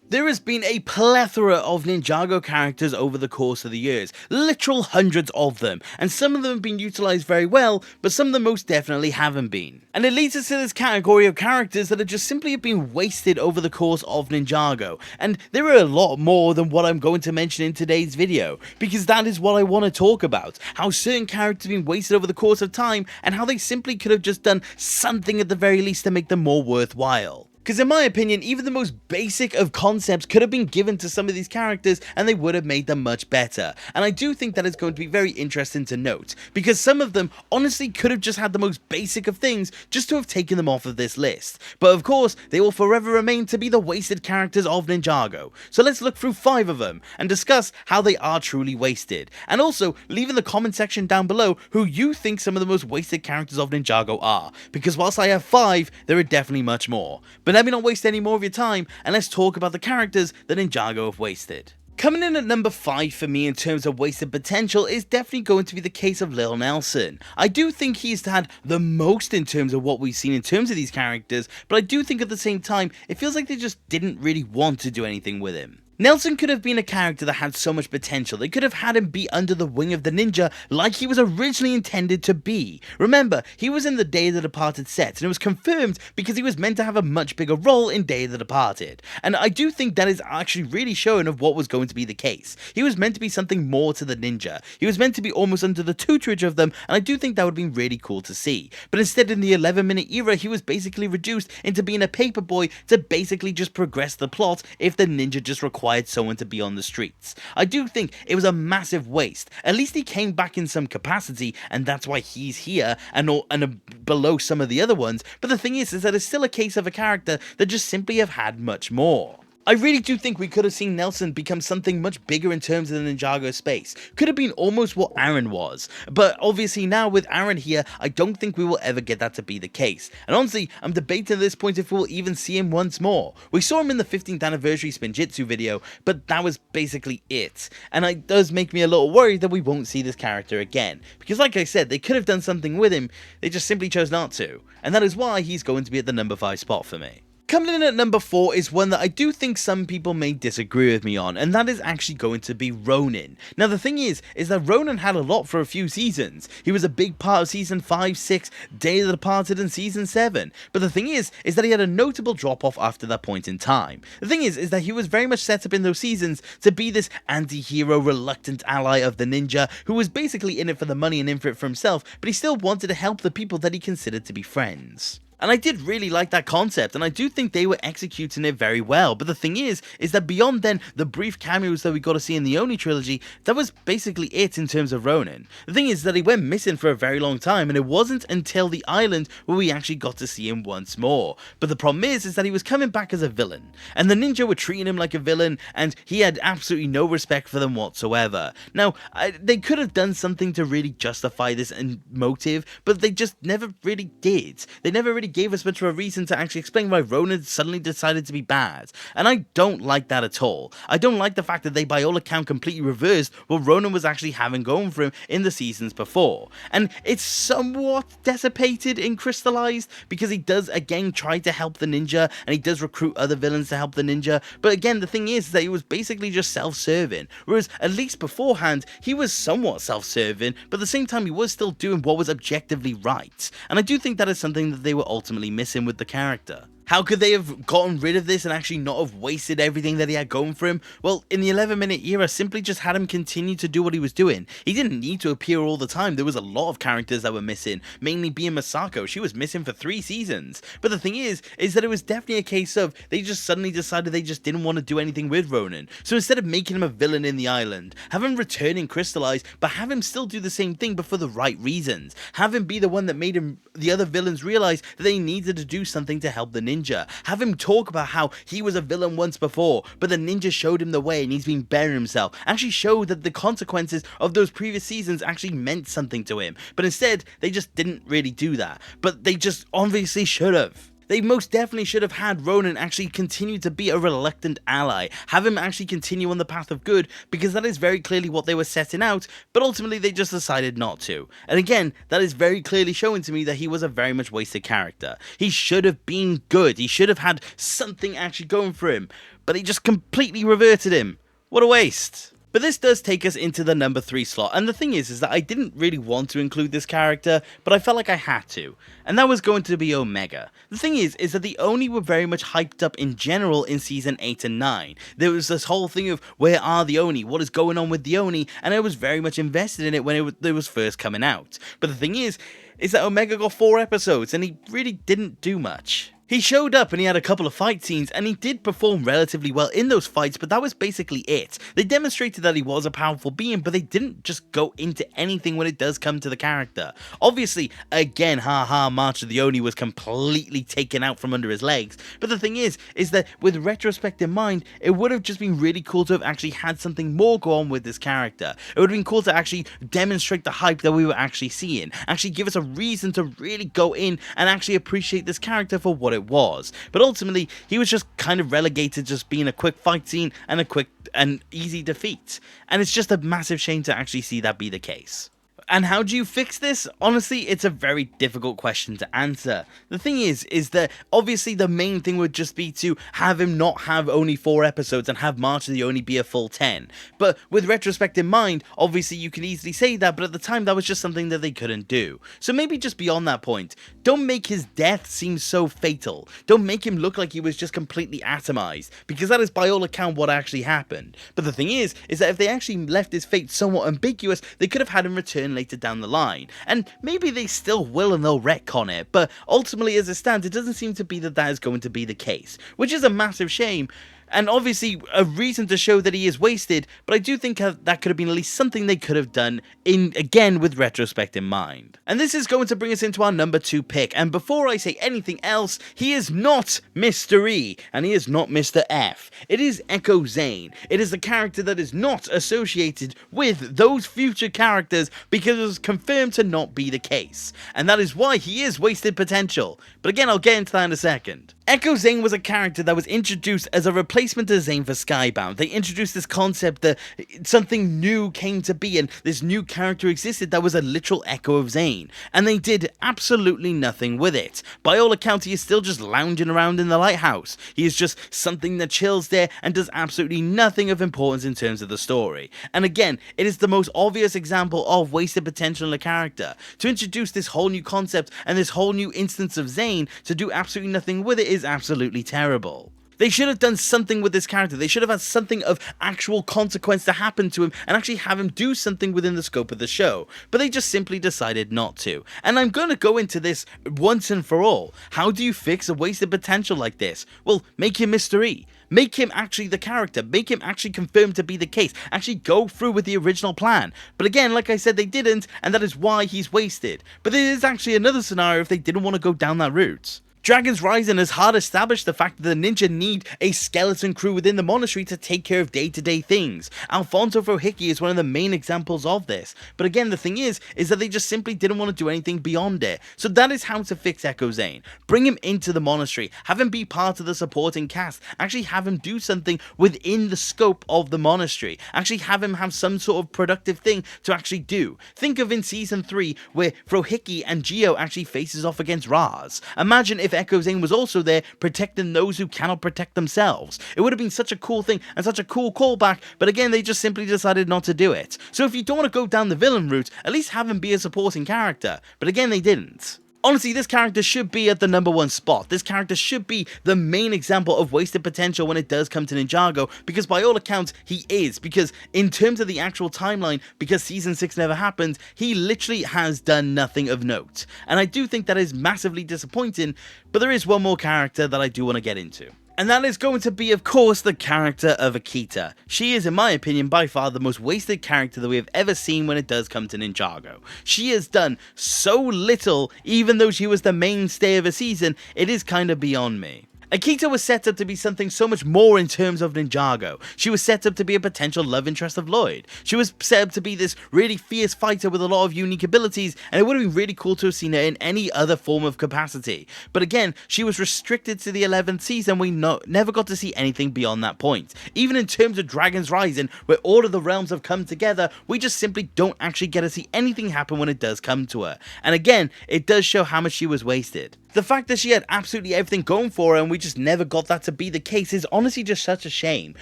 There has been a plethora of Ninjago characters over the course of the years, literal hundreds of them, and some of them have been utilised very well, but some of them most definitely haven't been. And it leads us to this category of characters that have just simply been wasted over the course of Ninjago, and there are a lot more than what I'm going to mention in today's video, because that is what I want to talk about, how certain characters have been wasted over the course of time, and how they simply could have just done something at the very least to make them more worthwhile. Because in my opinion, even the most basic of concepts could have been given to some of these characters and they would have made them much better. And I do think that is going to be very interesting to note, because some of them honestly could have just had the most basic of things just to have taken them off of this list. But of course, they will forever remain to be the wasted characters of Ninjago. So let's look through 5 of them and discuss how they are truly wasted. And also, leave in the comment section down below who you think some of the most wasted characters of Ninjago are, because whilst I have 5, there are definitely much more. But let me not waste any more of your time, and let's talk about the characters that Ninjago have wasted. Coming in at number 5 for me in terms of wasted potential is definitely going to be the case of Lil Nelson. I do think he's had the most in terms of what we've seen in terms of these characters, but I do think at the same time, it feels like they just didn't really want to do anything with him. Nelson could have been a character that had so much potential. They could have had him be under the wing of the ninja like he was originally intended to be. Remember, he was in the Day of the Departed set, and it was confirmed because he was meant to have a much bigger role in Day of the Departed. And I do think that is actually really showing of what was going to be the case. He was meant to be something more to the ninja. He was meant to be almost under the tutorage of them, and I do think that would have been really cool to see. But instead, in the 11-minute era, he was basically reduced into being a paper boy to basically just progress the plot if the ninja just required someone to be on the streets. I do think it was a massive waste. At least he came back in some capacity, and that's why he's here and below some of the other ones. But the thing is that it's still a case of a character that just simply have had much more. I really do think we could have seen Nelson become something much bigger in terms of the Ninjago space. Could have been almost what Aaron was. But obviously now with Aaron here, I don't think we will ever get that to be the case. And honestly, I'm debating at this point if we'll even see him once more. We saw him in the 15th anniversary Spinjitzu video, but that was basically it. And it does make me a little worried that we won't see this character again. Because like I said, they could have done something with him, they just simply chose not to. And that is why he's going to be at the number 5 spot for me. Coming in at number 4 is one that I do think some people may disagree with me on, and that is actually going to be Ronin. Now the thing is that Ronin had a lot for a few seasons. He was a big part of season 5, 6, Day of the Departed and season 7. But the thing is that he had a notable drop off after that point in time. The thing is that he was very much set up in those seasons to be this anti-hero reluctant ally of the ninja who was basically in it for the money and in for it for himself, but he still wanted to help the people that he considered to be friends. And I did really like that concept, and I do think they were executing it very well. But the thing is that beyond then the brief cameos that we got to see in the Oni trilogy, that was basically it in terms of Ronin. The thing is that he went missing for a very long time, and it wasn't until the island where we actually got to see him once more. But the problem is that he was coming back as a villain, and the ninja were treating him like a villain, and he had absolutely no respect for them whatsoever. Now, they could have done something to really justify this motive, but they just never really did. They never really gave us much of a reason to actually explain why Ronin suddenly decided to be bad, and I don't like that at all. I don't like the fact that they by all account completely reversed what Ronin was actually having going for him in the seasons before, and it's somewhat dissipated in Crystallized because he does again try to help the ninja, and he does recruit other villains to help the ninja, but again the thing is that he was basically just self-serving, whereas at least beforehand he was somewhat self-serving, but at the same time he was still doing what was objectively right, and I do think that is something that they were ultimately missing with the character. How could they have gotten rid of this and actually not have wasted everything that he had going for him? Well, in the 11-minute era, simply just had him continue to do what he was doing. He didn't need to appear all the time. There was a lot of characters that were missing, mainly being Masako. She was missing for 3 seasons. But the thing is that it was definitely a case of they just suddenly decided they just didn't want to do anything with Ronin. So instead of making him a villain in the island, have him return in Crystallized, but have him still do the same thing but for the right reasons. Have him be the one that made the other villains realize that they needed to do something to help the ninja. Have him talk about how he was a villain once before, but the ninja showed him the way and he's been bettering himself. Actually showed that the consequences of those previous seasons actually meant something to him. But instead, they just didn't really do that. But they just obviously should have. They most definitely should have had Ronin actually continue to be a reluctant ally, have him actually continue on the path of good, because that is very clearly what they were setting out, but ultimately they just decided not to. And again, that is very clearly showing to me that he was a very much wasted character. He should have been good, he should have had something actually going for him. but they just completely reverted him. What a waste. But this does take us into the number 3 slot, and the thing is that I didn't really want to include this character, but I felt like I had to, and that was going to be Omega. The thing is that the Oni were very much hyped up in general in Season 8 and 9. There was this whole thing of, where are the Oni, what is going on with the Oni, and I was very much invested in it when it was first coming out. But the thing is that Omega got 4 episodes, and he really didn't do much. He showed up and he had a couple of fight scenes, and he did perform relatively well in those fights, but that was basically it. They demonstrated that he was a powerful being, but they didn't just go into anything when it does come to the character. Obviously, again, March of the Oni was completely taken out from under his legs, but the thing is that with retrospect in mind, it would have just been really cool to have actually had something more go on with this character. It would have been cool to actually demonstrate the hype that we were actually seeing, actually give us a reason to really go in and actually appreciate this character for what it was. But ultimately, he was just kind of relegated just being a quick fight scene and a quick and easy defeat. And it's just a massive shame to actually see that be the case. And how do you fix this? Honestly, it's a very difficult question to answer. The thing is that obviously the main thing would just be to have him not have only 4 episodes and have March of the Oni be a full 10. But with retrospect in mind, obviously you can easily say that, but at the time that was just something that they couldn't do. So maybe just beyond that point, don't make his death seem so fatal. Don't make him look like he was just completely atomized, because that is by all account what actually happened. But the thing is that if they actually left his fate somewhat ambiguous, they could have had him return later down the line, and maybe they still will and they'll retcon it, but ultimately as it stands, it doesn't seem to be that is going to be the case, which is a massive shame. And obviously a reason to show that he is wasted, but I do think that could have been at least something they could have done, again with retrospect in mind. And this is going to bring us into our number 2 pick, and before I say anything else, he is not Mr. E, and he is not Mr. F. It is Echo Zane. It is the character that is not associated with those future characters because it was confirmed to not be the case. And that is why he is wasted potential. But again, I'll get into that in a second. Echo Zane was a character that was introduced as a replacement to Zane for Skybound. They introduced this concept that something new came to be and this new character existed that was a literal echo of Zane. And they did absolutely nothing with it. By all accounts, he is still just lounging around in the lighthouse. He is just something that chills there and does absolutely nothing of importance in terms of the story. And again, it is the most obvious example of wasted potential in a character. To introduce this whole new concept and this whole new instance of Zane to do absolutely nothing with it is absolutely terrible. They should have done something with this character. They should have had something of actual consequence to happen to him and actually have him do something within the scope of the show. But they just simply decided not to. And I'm going to go into this once and for all. How do you fix a wasted potential like this? Well, make him Mr. E. Make him actually the character. Make him actually confirmed to be the case. Actually go through with the original plan. But again, like I said, they didn't, and that is why he's wasted. But there is actually another scenario if they didn't want to go down that route. Dragon's Rising has hard established the fact that the ninja need a skeleton crew within the monastery to take care of day-to-day things. Alfonso Frohiki is one of the main examples of this. But again, the thing is that they just simply didn't want to do anything beyond it. So that is how to fix Echo Zane. Bring him into the monastery, have him be part of the supporting cast, actually have him do something within the scope of the monastery, actually have him have some sort of productive thing to actually do. Think of in Season 3 where Frohiki and Gio actually faces off against Raz. Imagine if Echo Zane was also there protecting those who cannot protect themselves. It would have been such a cool thing and such a cool callback, but again, they just simply decided not to do it. So if you don't want to go down the villain route, at least have him be a supporting character. But again, they didn't. Honestly, this character should be at the number 1 spot. This character should be the main example of wasted potential when it does come to Ninjago, because by all accounts, he is. Because in terms of the actual timeline, because Season 6 never happened, he literally has done nothing of note. And I do think that is massively disappointing, but there is one more character that I do want to get into. And that is going to be, of course, the character of Akita. She is, in my opinion, by far the most wasted character that we have ever seen when it does come to Ninjago. She has done so little, even though she was the mainstay of a season, it is kind of beyond me. Akita was set up to be something so much more in terms of Ninjago. She was set up to be a potential love interest of Lloyd. She was set up to be this really fierce fighter with a lot of unique abilities, and it would have been really cool to have seen her in any other form of capacity. But again, she was restricted to the 11th season. We never got to see anything beyond that point. Even in terms of Dragon's Rising, where all of the realms have come together, we just simply don't actually get to see anything happen when it does come to her. And again, it does show how much she was wasted. The fact that she had absolutely everything going for her and we just never got that to be the case is honestly just such a shame.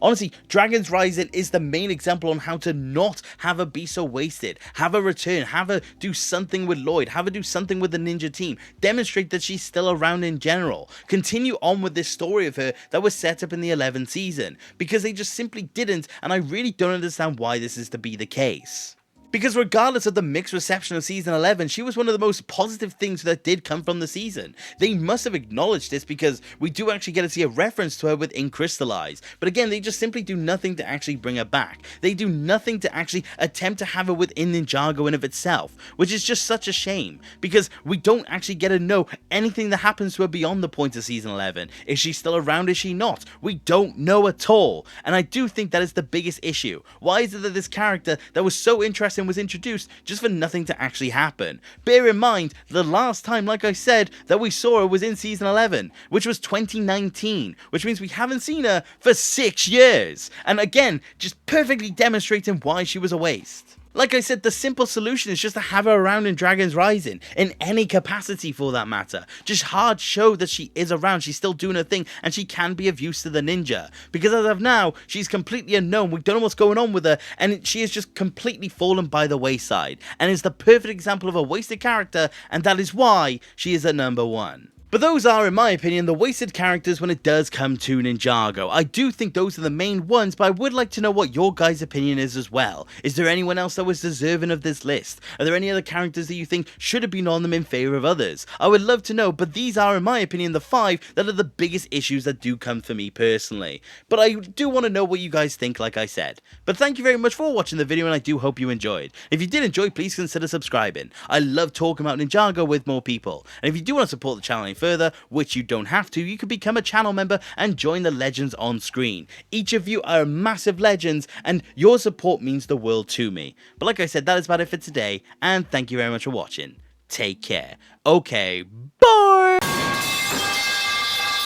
Honestly, Dragon's Rising is the main example on how to not have her be so wasted. Have her return, have her do something with Lloyd, have her do something with the ninja team, demonstrate that she's still around in general. Continue on with this story of her that was set up in the 11th season, because they just simply didn't, and I really don't understand why this is to be the case. Because regardless of the mixed reception of season 11, she was one of the most positive things that did come from the season. They must have acknowledged this, because we do actually get to see a reference to her within Crystallize. But again, they just simply do nothing to actually bring her back. They do nothing to actually attempt to have her within Ninjago in of itself, which is just such a shame, because we don't actually get to know anything that happens to her beyond the point of season 11. Is she still around? Is she not? We don't know at all. And I do think that is the biggest issue. Why is it that this character that was so interesting was introduced just for nothing to actually happen? Bear in mind, the last time, like I said, that we saw her was in season 11, which was 2019, which means we haven't seen her for 6 years. And again, just perfectly demonstrating why she was a waste. Like I said, the simple solution is just to have her around in Dragon's Rising, in any capacity for that matter. Just hard show that she is around, she's still doing her thing, and she can be of use to the ninja. Because as of now, she's completely unknown, we don't know what's going on with her, and she has just completely fallen by the wayside. And is the perfect example of a wasted character, and that is why she is at number 1. But those are, in my opinion, the wasted characters when it does come to Ninjago. I do think those are the main ones, but I would like to know what your guys' opinion is as well. Is there anyone else that was deserving of this list? Are there any other characters that you think should have been on them in favour of others? I would love to know, but these are, in my opinion, the 5 that are the biggest issues that do come for me personally. But I do want to know what you guys think, like I said. But thank you very much for watching the video, and I do hope you enjoyed. If you did enjoy, please consider subscribing. I love talking about Ninjago with more people. And if you do want to support the channel further, which you don't have to, you can become a channel member and join the legends on screen. Each of you are massive legends, and your support means the world to me. But like I said, that is about it for today, and thank you very much for watching. Take care. Okay,